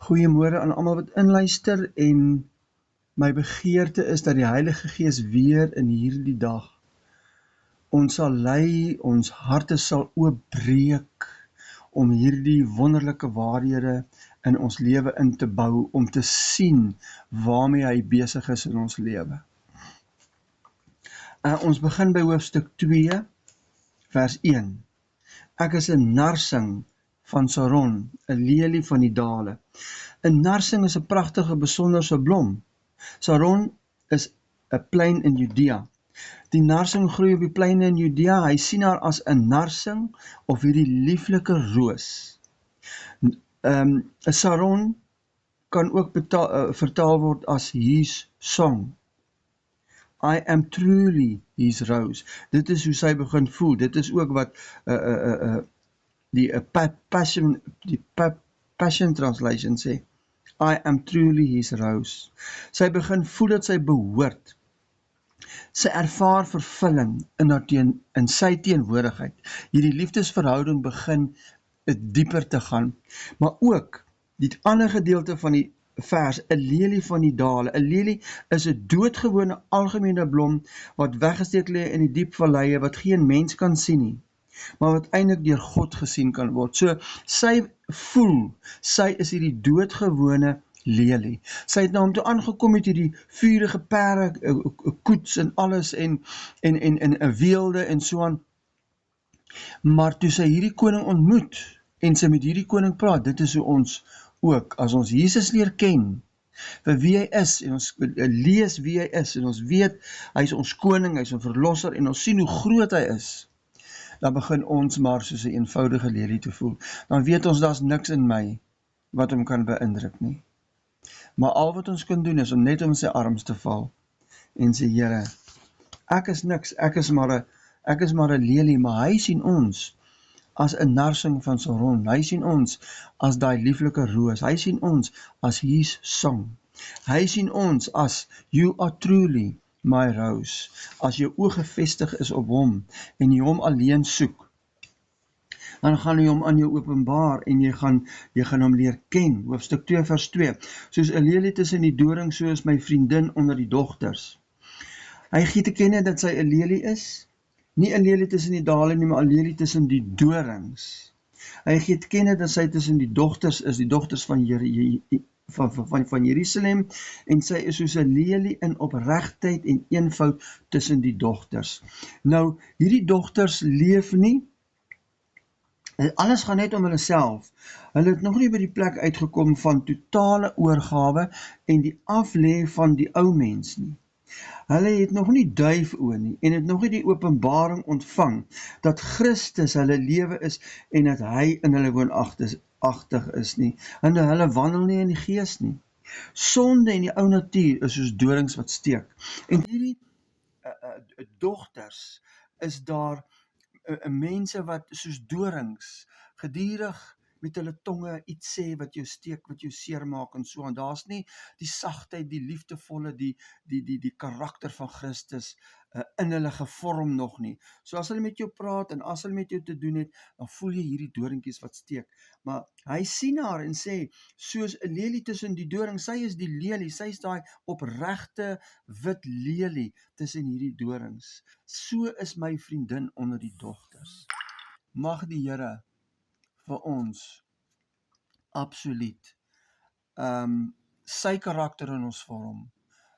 Goeiemôre aan almal wat inluister en my begeerte is dat die Heilige Gees weer in hierdie dag ons sal lei, ons harte sal oopbreek om hierdie wonderlike waarhede in ons lewe in te bou, om te sien waarmee hy besig is in ons lewe. Ons begin by hoofstuk 2, vers 1. Ek is 'n narsing van Saron, 'n lelie van die dale. 'n Narsing is 'n pragtige, besonderse blom. Saron is 'n plein in Judea. Die narsing groei op die pleine in Judea. Hy sien haar as 'n narsing of hierdie lieflike roos. Saron kan ook vertaal word as his song. I am truly his rose. Dit is hoe sy begin voel. Dit is ook wat die Passion Translation sê. I am truly his rose. Sy begin voel dat sy behoort. Sy ervaar vervulling in sy teenwoordigheid. Hierdie liefdesverhouding begin dieper te gaan. Maar ook, die ander gedeelte van die vers, 'n lelie van die dale. 'n Lelie is 'n doodgewone algemene blom wat weggesteek lê in die diep valleie wat geen mens kan sien nie, maar wat eintlik deur God gesien kan word. So, sy voel, sy is hierdie doodgewone lelie. Sy het na hom toe aangekom met hierdie vurige perde, koets en alles en 'n weelde en so aan. Maar toe sy hierdie koning ontmoet en sy met hierdie koning praat, dit is hoe ons ook, as ons Jesus leer ken, vir wie hy is, en ons lees wie hy is, en ons weet, hy is ons koning, hy is ons verlosser, en ons sien hoe groot hy is, dan begin ons maar soos 'n eenvoudige lelie te voel. Dan weet ons, daar's niks in my wat hom kan beïndruk nie. Maar al wat ons kan doen is om net om sy arms te val en sê, Here, ek is niks, ek is maar 'n lelie, maar hy sien ons as 'n narsing van Saron. Hy sien ons as daai lieflike roos. Hy sien ons as his song. Hy sien ons as you are truly my rose. As jou oog gefestig is op hom en jy hom alleen soek, dan gaan hy hom aan jou openbaar en jy gaan hom leer ken. Hoofstuk 2 vers 2. Soos 'n lelie tussen die doring, so is my vriendin onder die dogters. Hy gee te kenne dat sy 'n lelie is, nie 'n lelie tussen die dale nie, maar 'n lelie tussen die dorings. Hy gee te kenne dat sy tussen die dogters is, die dogters van Jerusalem, en sy is soos 'n lelie in opregtheid en eenvoud tussen die dogters. Nou, hierdie dogters leef nie, alles gaan net om hulle self. Hulle het nog nie by die plek uitgekom van totale oorgawe en die aflê van die ou mens nie. Hulle het nog nie duifoë nie en het nog nie die openbaring ontvang dat Christus hulle lewe is en dat hy in hulle woonagtig is nie. En hulle wandel nie in die gees nie. Sonde en die ou natuur is soos dorings wat steek. En hierdie dogters is daar mense wat soos dorings gedurig met hulle tonge iets sê wat jou steek, wat jou seermaak en so aan. Daar's nie die sagtheid, die liefdevolle, die karakter van Christus in hulle gevorm nog nie. So as hulle met jou praat en as hulle met jou te doen het, dan voel jy hierdie doringkies wat steek. Maar hy sien haar en sê, soos 'n lelie tussen die doring, sy is die lelie, sy is daai opregte wit lelie tussen hierdie dorings. So is my vriendin onder die dogters. Mag die Here vir ons absoluut sy karakter in ons vorm,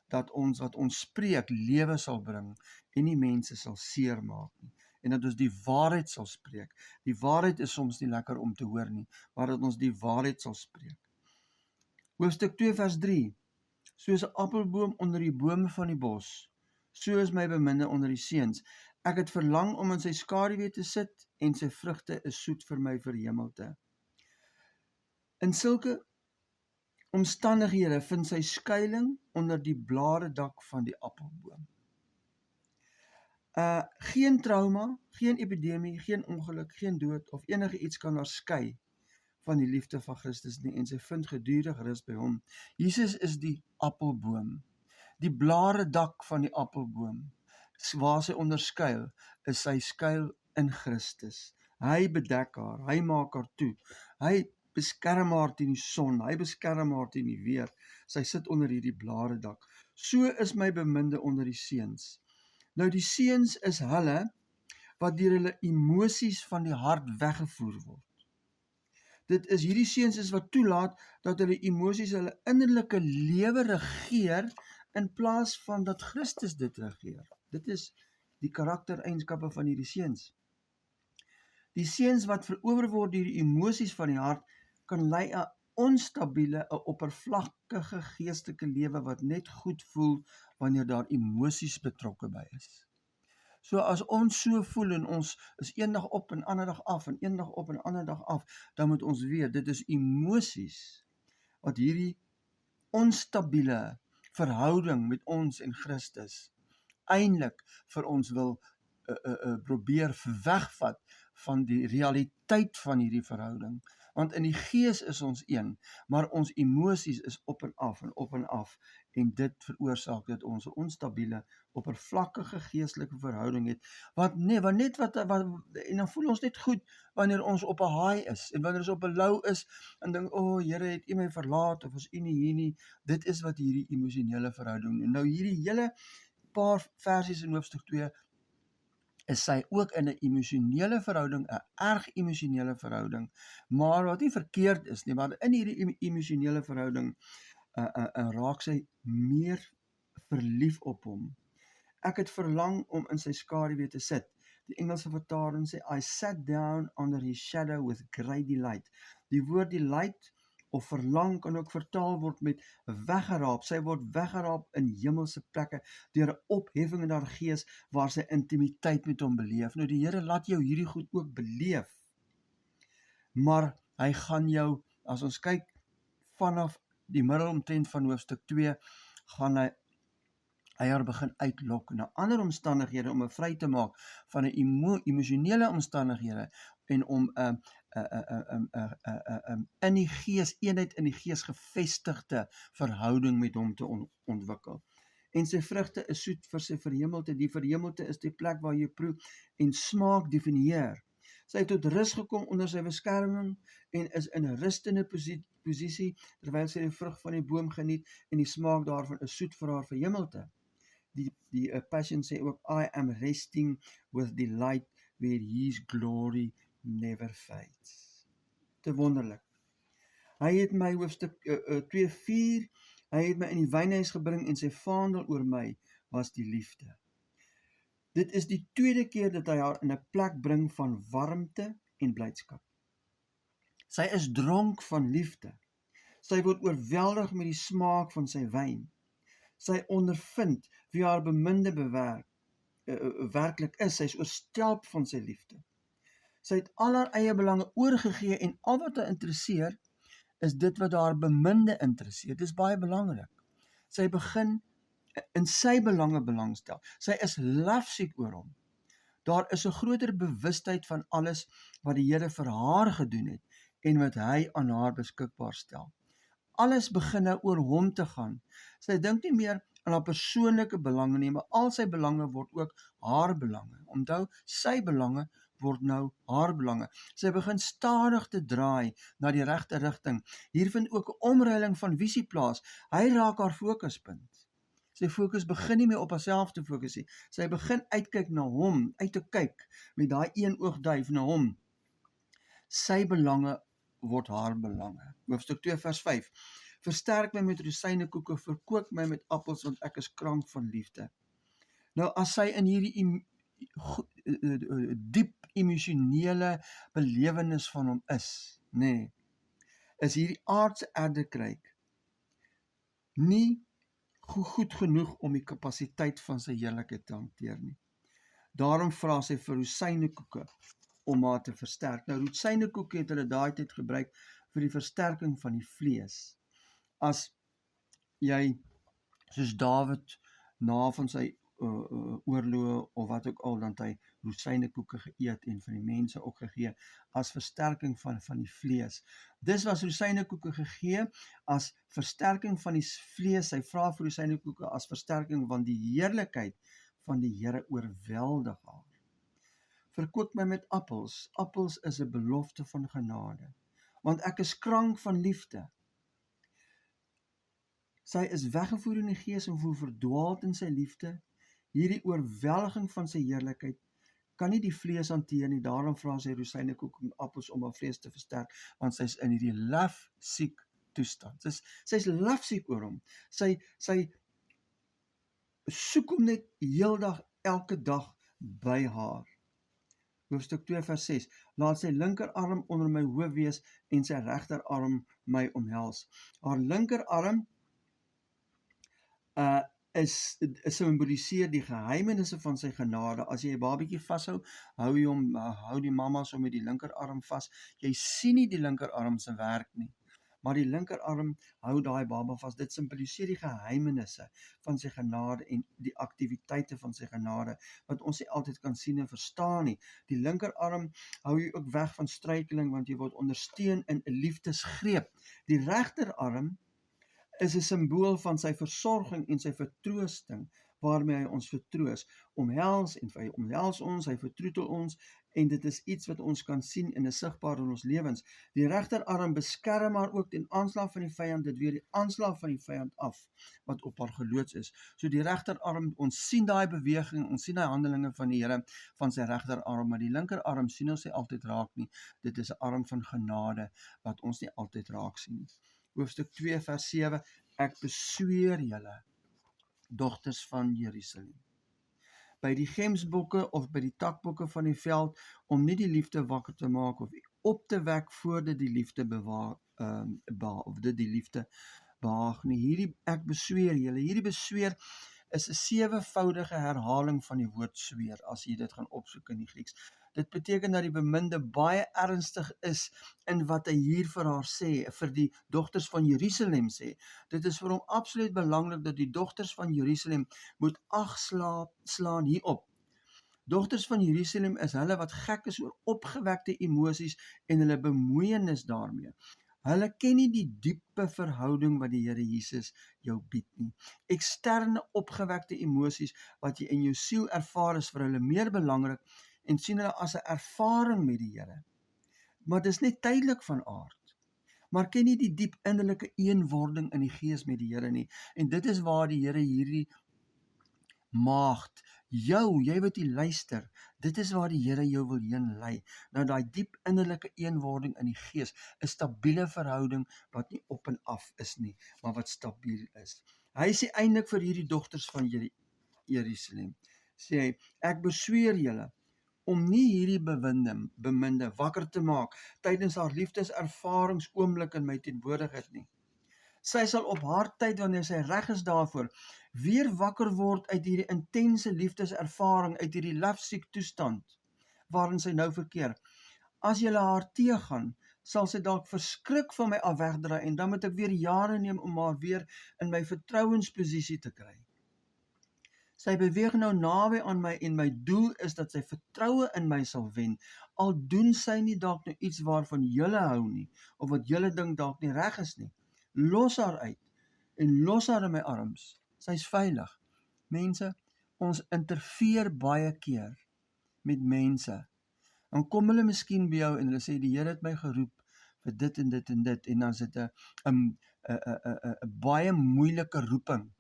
dat ons wat ons spreek lewe sal bring en nie mense sal seermaak nie, en dat ons die waarheid sal spreek. Die waarheid is soms nie lekker om te hoor nie, maar dat ons die waarheid sal spreek. Hoofstuk 2 vers 3. Soos 'n appelboom onder die bome van die bos, so is my beminde onder die seuns. Ek het verlang om in sy skaduwee te sit en sy vrugte is soet vir my verhemelte. In sulke omstandighede vind sy skuiling onder die bladedak van die appelboom. Geen trauma, geen epidemie, geen ongeluk, geen dood of enige iets kan haar skei van die liefde van Christus nie, en sy vind gedurig rus by hom. Jesus is die appelboom, die bladedak van die appelboom. Waar sy onderskuil, is sy skuil in Christus. Hy bedek haar, hy maak haar toe. Hy beskerm haar teen die son, hy beskerm haar teen die weer, sy sit onder hierdie bladedak. So is my beminde onder die seuns. Nou die seuns is hulle, wat deur hulle emosies van die hart weggevoer word. Dit is hierdie seuns is wat toelaat, dat hulle emosies hulle innerlike lewe regeer, in plaas van dat Christus dit regeer. Dit is die karaktereienskappe van hierdie seuns. Die seuns wat verower word deur die emosies van die hart, kan lei 'n onstabiele, 'n oppervlakkige geestelike lewe wat net goed voel wanneer daar emosies betrokke by is. So as ons so voel en ons is eendag op en ander dag af en eendag op en ander dag af, dan moet ons weet, dit is emosies wat hierdie onstabiele verhouding met ons en Christus eintlik vir ons wil probeer wegvat van die realiteit van hierdie verhouding. Want in die gees is ons een, maar ons emosies is op en af, en dit veroorsaak dat ons 'n onstabiele, oppervlakkige geestelike verhouding het, en dan voel ons net goed wanneer ons op 'n high is, en wanneer ons op 'n low is, en dink, Here, het U my verlaat, of is U nie hier nie. Dit is wat hierdie emosionele verhouding doen. Nou hierdie hele paar versies in hoofstuk 2, is sy ook in 'n emosionele verhouding, 'n erg emosionele verhouding, maar wat nie verkeerd is nie, maar in hierdie emosionele verhouding raak sy meer verlief op hom. Ek het verlang om in sy skaduwee te sit. Die Engelse vertaling sê, I sat down under his shadow with great delight. Die woord delight of verlang kan ook vertaal word met weggeraap. Sy word weggeraap in hemelse plekke deur 'n opheffing in haar gees waar sy intimiteit met hom beleef. Nou die Here laat jou hierdie goed ook beleef. Maar hy gaan jou, as ons kyk vanaf die middel omtrent van hoofstuk 2, gaan hy haar begin uitlok na ander omstandighede om vry te maak van 'n emosionele omstandighede en om in die gees, eenheid in die gees gevestigde verhouding met hom te ontwikkel. En sy vrugte is soet vir sy verhemelte. Die verhemelte is die plek waar jy proe en smaak definieer. Sy het tot rus gekom onder sy beskerming en is in 'n rustende posisie terwyl sy die vrug van die boom geniet en die smaak daarvan is soet vir haar verhemelte. Die Passion sê ook, I am resting with delight where his glory never fades. Te wonderlik. Hy het my hoofstuk 2:4, hy het my in die wynhuis gebring en sy vaandel oor my was die liefde. Dit is die tweede keer dat hy haar in 'n plek bring van warmte en blydskap. Sy is dronk van liefde. Sy word oorweldig met die smaak van sy wyn. Sy ondervind wie haar beminde werklik is. Sy is oorstelp van sy liefde. Sy het al haar eie belange oorgegee en al wat haar interesseer is dit wat haar beminde interesseer. Dit is baie belangrik. Sy begin in sy belange belangstel. Sy is lafsiek oor hom. Daar is 'n groter bewustheid van alles wat die Here vir haar gedoen het en wat hy aan haar beskikbaar stel. Alles begin nou oor hom te gaan. Sy dink nie meer aan haar persoonlike belange nie, maar al sy belange word ook haar belange. Onthou, sy belange word nou haar belange. Sy begin stadig te draai na die regte rigting. Hier vind ook 'n omruiling van visie plaas. Hy raak haar fokuspunt. Sy fokus begin nie meer op haarself te fokus nie. Sy begin uitkyk na hom, uit te kyk met daai een oogduif na hom. Sy belange word haar belange. Hoofstuk 2 vers 5. Versterk my met rosynnekoeke, verkoop my met appels, want ek is krank van liefde. Nou as sy in hierdie diep emosionele belewenis van hom is hierdie aardse erdekryk nie goed genoeg om die kapasiteit van sy heerlikheid te hanteer nie. Daarom vra sy vir rosynnekoeke om haar te versterk. Nou rosynnekoeke het hulle daai tyd gebruik vir die versterking van die vlees. As jy, soos Dawid, na van sy oorloë of wat ook al, dan hy rosynnekoeke geëet en van die mense ook gegee as versterking van die vlees. Dis was rosynnekoeke gegee as versterking van die vlees. Hy vra vir rosynnekoeke as versterking van die heerlikheid van die Here oorweldig haar. Verkoop my met appels. Appels is 'n belofte van genade. want ek is krank van liefde. Sy is weggevoer in die gees en voel verdwaald in sy liefde. Hierdie oorweldiging van sy heerlikheid kan nie die vlees hanteer nie, daarom vra sy rozijnekoek en appels om haar vlees te versterk, want sy is in hierdie lafsiek toestand. Sy is lafsiek oor hom. Sy soek hom net heeldag, elke dag by haar. Hoofstuk 2 vers 6, laat sy linkerarm onder my hoof wees en sy regterarm my omhels. Haar linkerarm symboliseer die geheimenisse van sy genade. As jy 'n babietjie vashou, hou die mamma so met die linkerarm vas. Jy sien nie die linkerarm se werk nie, maar die linkerarm hou daai baba vas. Dit simboliseer die geheimenisse van sy genade en die aktiwiteite van sy genade, wat ons nie altyd kan sien en verstaan nie. Die linkerarm hou jy ook weg van struikeling, want jy word ondersteun in 'n liefdesgreep. Die regterarm is 'n simbool van sy versorging en sy vertroosting, waarmee hy ons vertroos, omhels ons, hy vertroetel ons, en dit is iets wat ons kan sien en is sigbaar in ons lewens. Die regterarm beskerm haar ook ten aanslag van die vyand, dit weer die aanslag van die vyand af, wat op haar geloods is. So die regterarm, ons sien daai beweging, ons sien daai handelinge van die Here, van sy regterarm, maar die linkerarm sien ons nie altyd raak nie. Dit is 'n arm van genade, wat ons nie altyd raak sien nie. Hoofstuk 2 vers 7, ek besweer julle, dogters van Jerusalem, by die gemsbokke of by die takbokke van die veld, om nie die liefde wakker te maak of op te wek voordat die liefde behaag nie. Ek besweer julle, hierdie besweer is 'n 7voudige herhaling van die woord sweer, as jy dit gaan opsoek in die Grieks. Dit beteken dat die beminde baie ernstig is in wat hy hier vir haar sê, vir die dogters van Jerusalem sê. Dit is vir hom absoluut belangrik dat die dogters van Jerusalem moet ag slaan hierop. Dogters van Jerusalem is hulle wat gek is oor opgewekte emosies en hulle bemoeienis daarmee. Hulle ken nie die diepe verhouding wat die Here Jesus jou bied nie. Eksterne opgewekte emosies wat jy in jou siel ervaar is vir hulle meer belangrik en sien hulle as 'n ervaring met die Here. Maar dis net tydelik van aard. Maar ken nie die diep innerlike eenwording in die gees met die Here nie. En dit is waar die Here hierdie maagd, jy wat jy luister, dit is waar die Here jou wil heen lei, nou daai diep innerlike eenwording in die gees, 'n stabiele verhouding wat nie op en af is nie, maar wat stabiel is. Hy sê eintlik vir hierdie dogters van Jerusalem, sê hy, ek besweer julle, om nie hierdie beminde wakker te maak, tydens haar liefdeservarings oomblik in my teenwoordigheid nie. Sy sal op haar tyd, wanneer sy reg is daarvoor, weer wakker word uit hierdie intense liefdeservaring, uit hierdie lafsiek toestand, waarin sy nou verkeer. As julle haar teëgaan, sal sy dalk verskrik van my af wegdraai, en dan moet ek weer jare neem om haar weer in my vertrouensposisie te kry. Sy beweeg nou naby aan my en my doel is dat sy vertroue in my sal wen, al doen sy nie dalk nou iets waarvan julle hou nie, of wat julle dink dalk nie reg is nie. Los haar uit en los haar in my arms. Sy's veilig. Mense, ons interfereer baie keer met mense. Dan kom hulle miskien by jou en hulle sê die Here het my geroep vir dit en dit en dit, en dan is dit 'n baie moeilike roeping.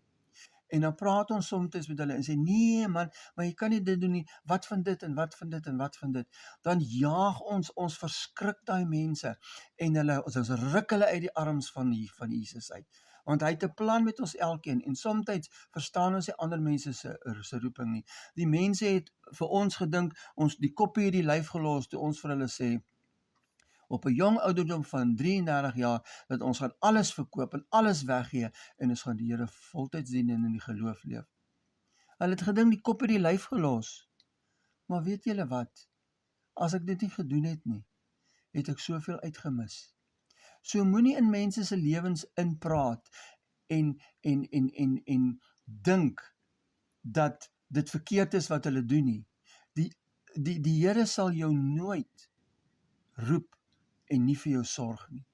En dan praat ons soms met hulle en sê, nee man, maar jy kan nie dit doen nie, wat van dit en wat van dit en wat van dit. Dan jaag ons verskrik daai mense en ons ruk hulle uit die arms van Jesus uit. Want hy het 'n plan met ons elkeen en soms verstaan ons die ander mense se roeping nie. Die mense het vir ons gedink, ons die koppie het die lyf gelos toe ons vir hulle sê, op 'n jong ouderdom van 33 jaar, dat ons gaan alles verkoop en alles weggee, en ons gaan die Here voltyds dien en in die geloof leef. Hulle het gedink die kop het die lyf gelos. Maar weet julle wat? As ek dit nie gedoen het nie, het ek soveel uitgemis. So moenie in mense se lewens inpraat en dink dat dit verkeerd is wat hulle doen nie. Die Here sal jou nooit roep en nie vir jou sorg nie.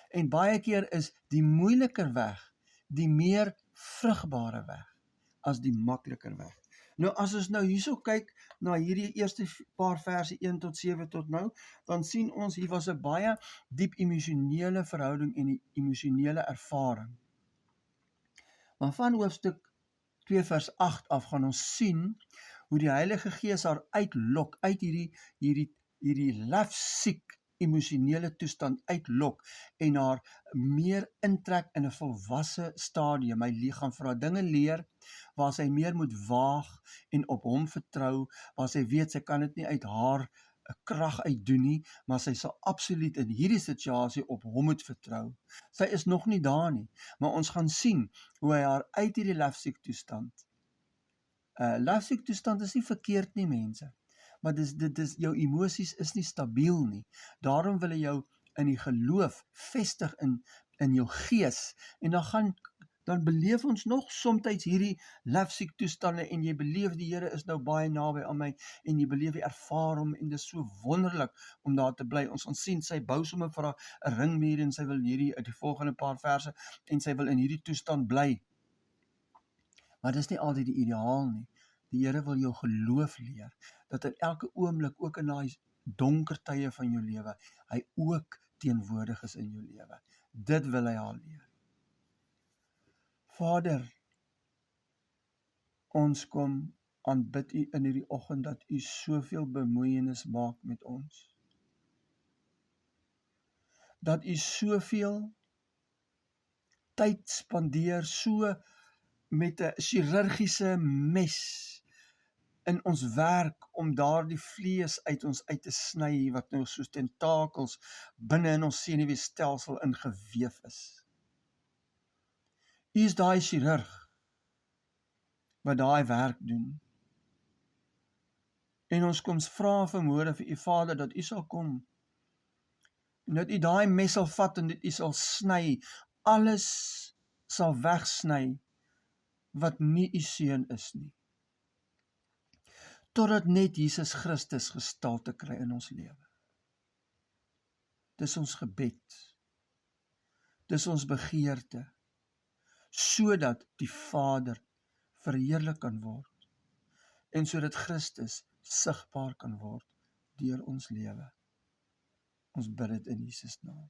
En baie keer is die moeiliker weg die meer vrugbare weg as die makliker weg. Nou as ons nou hierso kyk na hierdie eerste paar verse 1 tot 7 tot nou, dan sien ons hier was 'n baie diep emosionele verhouding en 'n emosionele ervaring. Maar van hoofstuk 2 vers 8 af gaan ons sien hoe die Heilige Gees haar uitlok uit hierdie lefsiek emosionele toestand uitlok en haar meer intrek in 'n volwasse stadium. Hy gaan vir haar dinge leer waar sy meer moet waag en op hom vertrou, waar sy weet sy kan dit nie uit haar krag uitdoen nie, maar sy sal absoluut in hierdie situasie op hom moet vertrou. Sy is nog nie daar nie, maar ons gaan sien hoe hy haar uit hierdie lefsiek toestand. Lefsiek toestand is nie verkeerd nie, mense, maar dit is jou emosies is nie stabiel nie. Daarom wil hy jou in die geloof vestig in jou gees, en dan beleef ons nog soms hierdie lefsiek toestande en jy beleef die Here is nou baie naby aan my en jy beleef jy ervaar hom en dit is so wonderlik om daar te bly. Ons gaan sien sy bou sommer vir haar 'n ringmuur en sy wil hierdie uit die volgende paar verse en sy wil in hierdie toestand bly. Maar dis nie altyd die ideaal nie. Die Here wil jou geloof leer, dat in elke oomblik, ook in daai donker tye van jou lewe, hy ook teenwoordig is in jou lewe. Dit wil hy haar leer. Vader, ons kom aanbid U in hierdie oggend dat U soveel bemoeienis maak met ons. Dat U soveel tyd spandeer, so met 'n chirurgiese mes in ons werk om daardie vlees uit ons uit te sny wat nou soos tentakels binne in ons senuweestelsel ingeweef is. U is daai chirurg wat daai werk doen. En ons kom vra vanmôre vir U Vader dat U sal kom en dat U daai mes sal vat en dit U sal sny, alles sal wegsny wat nie U seun is nie. Totdat net Jesus Christus gestalte kry in ons lewe. Dis ons gebed. Dis ons begeerte, sodat die Vader verheerlik kan word en sodat Christus sigbaar kan word deur ons lewe. Ons bid dit in Jesus naam.